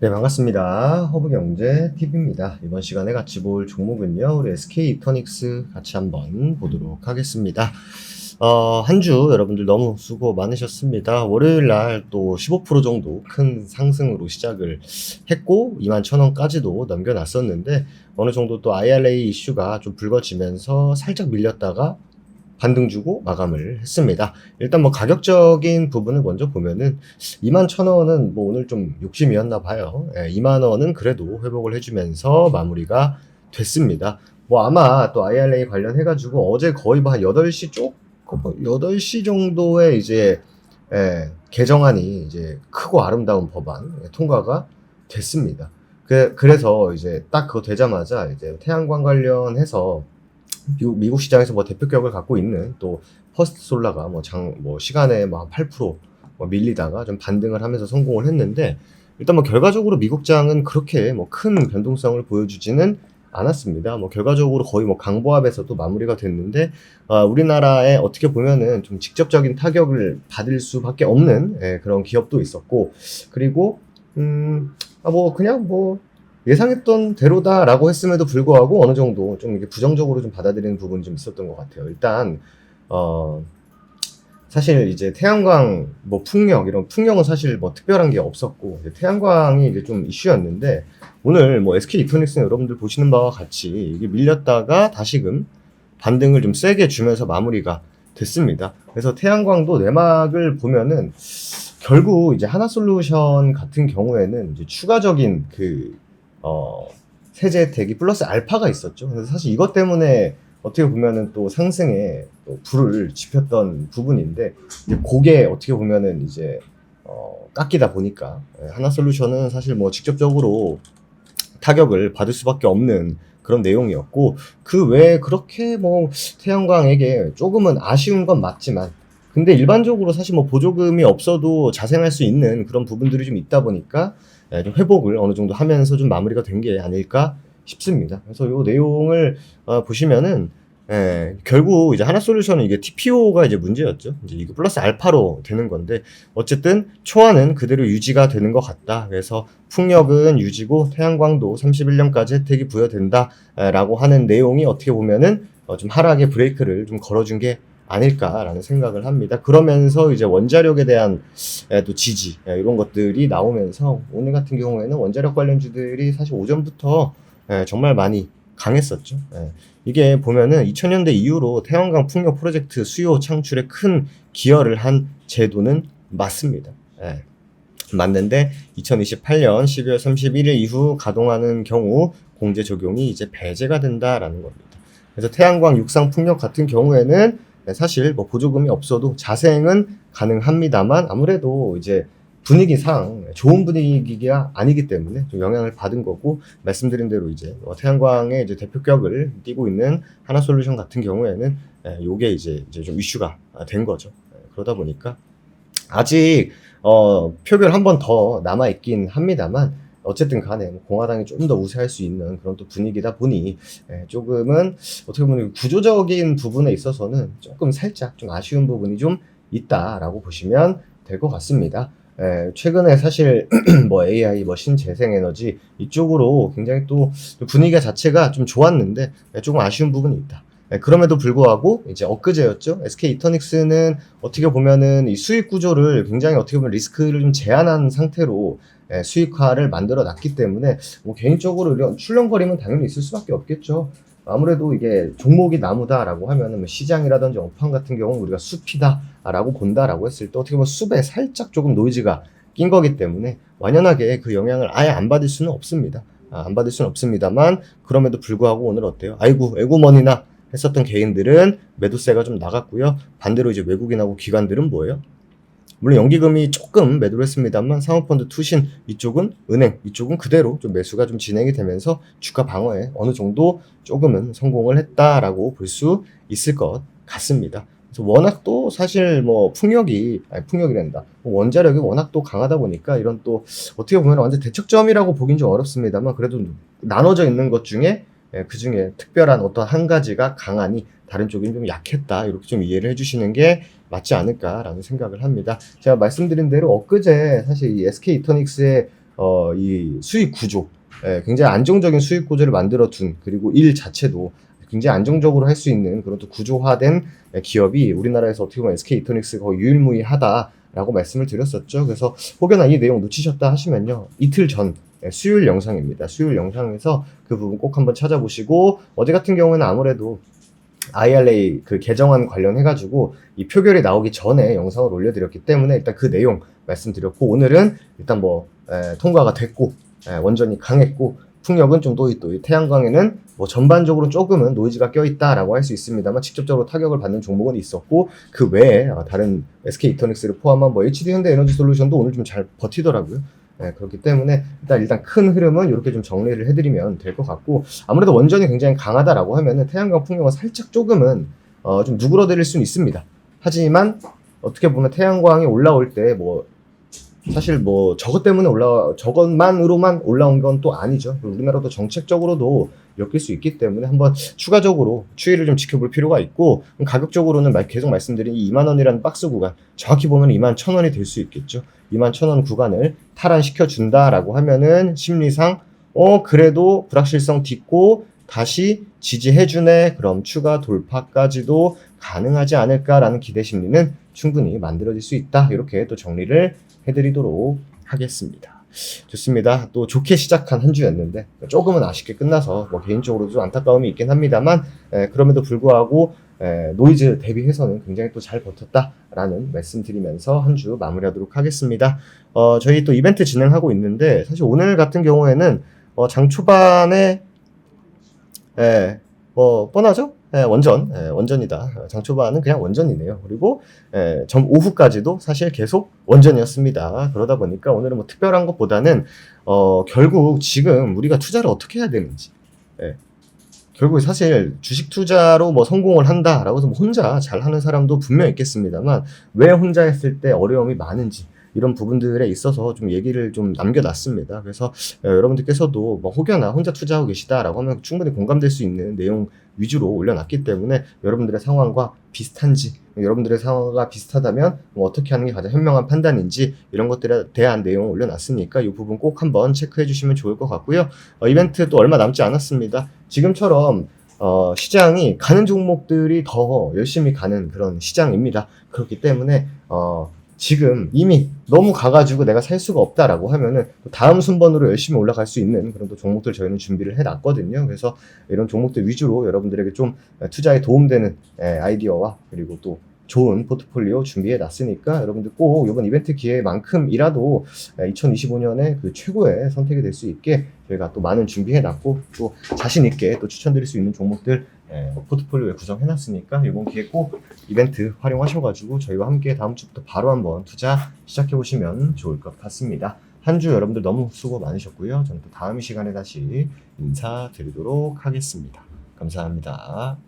네, 반갑습니다. 허브경제 TV입니다. 이번 시간에 같이 볼 종목은요, 우리 SK 이터닉스 같이 한번 보도록 하겠습니다. 한 주 여러분들 너무 수고 많으셨습니다. 월요일 날 또 15% 정도 큰 상승으로 시작을 했고, 21,000원까지도 넘겨놨었는데, 어느 정도 또 IRA 이슈가 좀 불거지면서 살짝 밀렸다가 반등 주고 마감을 했습니다. 일단 뭐 가격적인 부분을 먼저 보면은 21,000원은 뭐 오늘 좀 욕심이었나 봐요. 2만원은 그래도 회복을 해주면서 마무리가 됐습니다. 뭐 아마 또 IRA 관련해가지고 어제 거의 한 8시 8시 정도에 이제 개정안이 이제 크고 아름다운 법안 통과가 됐습니다. 그래서 이제 딱 그거 되자마자 이제 태양광 관련해서 미국 시장에서 뭐 대표격을 갖고 있는 또 퍼스트 솔라가 뭐 시간에 뭐 한8% 밀리다가 좀 반등을 하면서 성공을 했는데, 일단 뭐 결과적으로 미국장은 그렇게 뭐 큰 변동성을 보여주지는 않았습니다. 뭐 결과적으로 거의 뭐 강보합에서도 마무리가 됐는데, 우리나라에 어떻게 보면은 좀 직접적인 타격을 받을 수밖에 없는 그런 기업도 있었고, 그리고 뭐 그냥 뭐 예상했던 대로다라고 했음에도 불구하고 어느 정도 좀 이게 부정적으로 좀 받아들이는 부분이 좀 있었던 것 같아요. 일단 사실 이제 태양광 뭐 풍력은 사실 뭐 특별한 게 없었고, 이제 태양광이 이제 좀 이슈였는데, 오늘 뭐 SK 이터닉스는 여러분들 보시는 바와 같이 이게 밀렸다가 다시금 반등을 좀 세게 주면서 마무리가 됐습니다. 그래서 태양광도 내막을 보면은 결국 이제 하나솔루션 같은 경우에는 이제 추가적인 세제 혜택이 플러스 알파가 있었죠. 그래서 사실 이것 때문에 어떻게 보면은 또 상승에 또 불을 지폈던 부분인데, 이제 그게 어떻게 보면은 이제 깎이다 보니까 하나솔루션은 사실 뭐 직접적으로 타격을 받을 수밖에 없는 그런 내용이었고, 그 외에 그렇게 뭐 태양광에게 조금은 아쉬운 건 맞지만, 근데 일반적으로 사실 뭐 보조금이 없어도 자생할 수 있는 그런 부분들이 좀 있다 보니까 좀 회복을 어느 정도 하면서 좀 마무리가 된 게 아닐까 싶습니다. 그래서 이 내용을 보시면은 결국 이제 하나솔루션은 이게 TPO가 이제 문제였죠. 이제 이거 플러스 알파로 되는 건데, 어쨌든 초안은 그대로 유지가 되는 것 같다. 그래서 풍력은 유지고 태양광도 31년까지 혜택이 부여된다라고 하는 내용이 어떻게 보면은 좀 하락의 브레이크를 좀 걸어준 게 아닐까라는 생각을 합니다. 그러면서 이제 원자력에 대한 또 지지 이런 것들이 나오면서 오늘 같은 경우에는 원자력 관련주들이 사실 오전부터 정말 많이 강했었죠. 이게 보면은 2000년대 이후로 태양광 풍력 프로젝트 수요 창출에 큰 기여를 한 제도는 맞습니다. 맞는데 2028년 12월 31일 이후 가동하는 경우 공제 적용이 이제 배제가 된다라는 겁니다. 그래서 태양광 육상 풍력 같은 경우에는 사실 뭐 보조금이 없어도 자생은 가능합니다만, 아무래도 이제 분위기상 좋은 분위기가 아니기 때문에 좀 영향을 받은 거고, 말씀드린 대로 이제 태양광의 이제 대표격을 띠고 있는 하나솔루션 같은 경우에는 요게 이제 좀 이슈가 된 거죠. 그러다 보니까 아직 표결 한 번 더 남아 있긴 합니다만, 어쨌든 간에 공화당이 좀 더 우세할 수 있는 그런 또 분위기다 보니 조금은 어떻게 보면 구조적인 부분에 있어서는 조금 살짝 좀 아쉬운 부분이 좀 있다라고 보시면 될 것 같습니다. 최근에 사실 뭐 AI, 뭐 신재생에너지 이쪽으로 굉장히 또 분위기가 자체가 좀 좋았는데 조금 아쉬운 부분이 있다. 그럼에도 불구하고 이제 엊그제였죠. SK 이터닉스는 어떻게 보면은 이 수익 구조를 굉장히 어떻게 보면 리스크를 좀 제한한 상태로 수익화를 만들어 놨기 때문에 뭐 개인적으로 이런 출렁거림은 당연히 있을 수밖에 없겠죠. 아무래도 이게 종목이 나무다라고 하면은 뭐 시장이라든지 업황 같은 경우는 우리가 숲이다라고 본다라고 했을 때 어떻게 보면 숲에 살짝 조금 노이즈가 낀 거기 때문에 완연하게 그 영향을 아예 안 받을 수는 없습니다. 안 받을 수는 없습니다만, 그럼에도 불구하고 오늘 어때요? 아이고 에구머니나 했었던 개인들은 매도세가 좀 나갔고요. 반대로 이제 외국인하고 기관들은 뭐예요? 물론 연기금이 조금 매도를 했습니다만, 사모펀드 투신 이쪽은 은행 이쪽은 그대로 좀 매수가 좀 진행이 되면서 주가 방어에 어느 정도 조금은 성공을 했다라고 볼 수 있을 것 같습니다. 그래서 워낙 또 사실 뭐 풍력이란다. 원자력이 워낙 또 강하다 보니까 이런 또 어떻게 보면 완전 대척점이라고 보긴 좀 어렵습니다만, 그래도 나눠져 있는 것 중에 그 중에 특별한 어떤 한 가지가 강하니 다른 쪽은 좀 약했다, 이렇게 좀 이해를 해주시는 게 맞지 않을까라는 생각을 합니다. 제가 말씀드린 대로 엊그제 사실 이 SK 이터닉스의 이 수익 구조, 굉장히 안정적인 수익 구조를 만들어 둔, 그리고 일 자체도 굉장히 안정적으로 할 수 있는 그런 또 구조화된 기업이 우리나라에서 어떻게 보면 SK이토닉스가 거의 유일무이하다라고 말씀을 드렸었죠. 그래서 혹여나 이 내용 놓치셨다 하시면요, 이틀 전 수요일 영상입니다. 수요일 영상에서 그 부분 꼭 한번 찾아보시고, 어제 같은 경우는 아무래도 IRA 그 개정안 관련해가지고 이 표결이 나오기 전에 영상을 올려드렸기 때문에 일단 그 내용 말씀드렸고, 오늘은 일단 뭐 통과가 됐고, 원전이 강했고, 풍력은 좀 또이 태양광에는 뭐 전반적으로 조금은 노이즈가 껴있다라고 할 수 있습니다만 직접적으로 타격을 받는 종목은 있었고, 그 외에 다른 SK이터닉스를 포함한 뭐 HD 현대에너지솔루션도 오늘 좀 잘 버티더라고요. 그렇기 때문에 일단 큰 흐름은 이렇게 좀 정리를 해드리면 될 것 같고, 아무래도 원전이 굉장히 강하다라고 하면은 태양광 풍력은 살짝 조금은 좀 누그러들 수는 있습니다. 하지만 어떻게 보면 태양광이 올라올 때 뭐 사실 뭐 저것 때문에 저것만으로만 올라온 건 또 아니죠. 우리나라도 정책적으로도 엮일 수 있기 때문에 한번 추가적으로 추이를 좀 지켜볼 필요가 있고, 가격적으로는 계속 말씀드린 이 2만 원이라는 박스 구간, 정확히 보면 2만 1,000원이 될 수 있겠죠. 2만 1,000원 구간을 탈환시켜 준다라고 하면은 심리상 그래도 불확실성 딛고 다시 지지해주네, 그럼 추가 돌파까지도 가능하지 않을까라는 기대 심리는 충분히 만들어질 수 있다. 이렇게 또 정리를 해드리도록 하겠습니다. 좋습니다. 또 좋게 시작한 한 주였는데 조금은 아쉽게 끝나서 뭐 개인적으로도 좀 안타까움이 있긴 합니다만, 그럼에도 불구하고 노이즈 대비해서는 굉장히 또 잘 버텼다라는 말씀 드리면서 한 주 마무리하도록 하겠습니다. 저희 또 이벤트 진행하고 있는데, 사실 오늘 같은 경우에는 장 초반에 뭐 뻔하죠? 원전이다. 장 초반은 그냥 원전이네요. 그리고 점 오후까지도 사실 계속 원전이었습니다. 그러다 보니까 오늘은 뭐 특별한 것보다는 결국 지금 우리가 투자를 어떻게 해야 되는지, 결국 사실 주식 투자로 뭐 성공을 한다라고 해서 뭐 혼자 잘하는 사람도 분명 있겠습니다만, 왜 혼자 했을 때 어려움이 많은지, 이런 부분들에 있어서 좀 얘기를 좀 남겨놨습니다. 그래서 여러분들께서도 뭐 혹여나 혼자 투자하고 계시다라고 하면 충분히 공감될 수 있는 내용 위주로 올려놨기 때문에, 여러분들의 상황과 비슷한지, 여러분들의 상황과 비슷하다면 뭐 어떻게 하는 게 가장 현명한 판단인지, 이런 것들에 대한 내용을 올려놨으니까 이 부분 꼭 한번 체크해 주시면 좋을 것 같고요. 이벤트 또 얼마 남지 않았습니다. 지금처럼 시장이 가는 종목들이 더 열심히 가는 그런 시장입니다. 그렇기 때문에 지금 이미 너무 가가지고 내가 살 수가 없다라고 하면은 다음 순번으로 열심히 올라갈 수 있는 그런 또 종목들 저희는 준비를 해놨거든요. 그래서 이런 종목들 위주로 여러분들에게 좀 투자에 도움되는 아이디어와, 그리고 또 좋은 포트폴리오 준비해놨으니까 여러분들 꼭 이번 이벤트 기회만큼이라도 2025년에 그 최고의 선택이 될 수 있게 저희가 또 많은 준비해놨고, 또 자신있게 또 추천드릴 수 있는 종목들 포트폴리오에 구성해놨으니까 이번 기회 꼭 이벤트 활용하셔가지고 저희와 함께 다음 주부터 바로 한번 투자 시작해보시면 좋을 것 같습니다. 한 주 여러분들 너무 수고 많으셨고요. 저는 또 다음 시간에 다시 인사드리도록 하겠습니다. 감사합니다.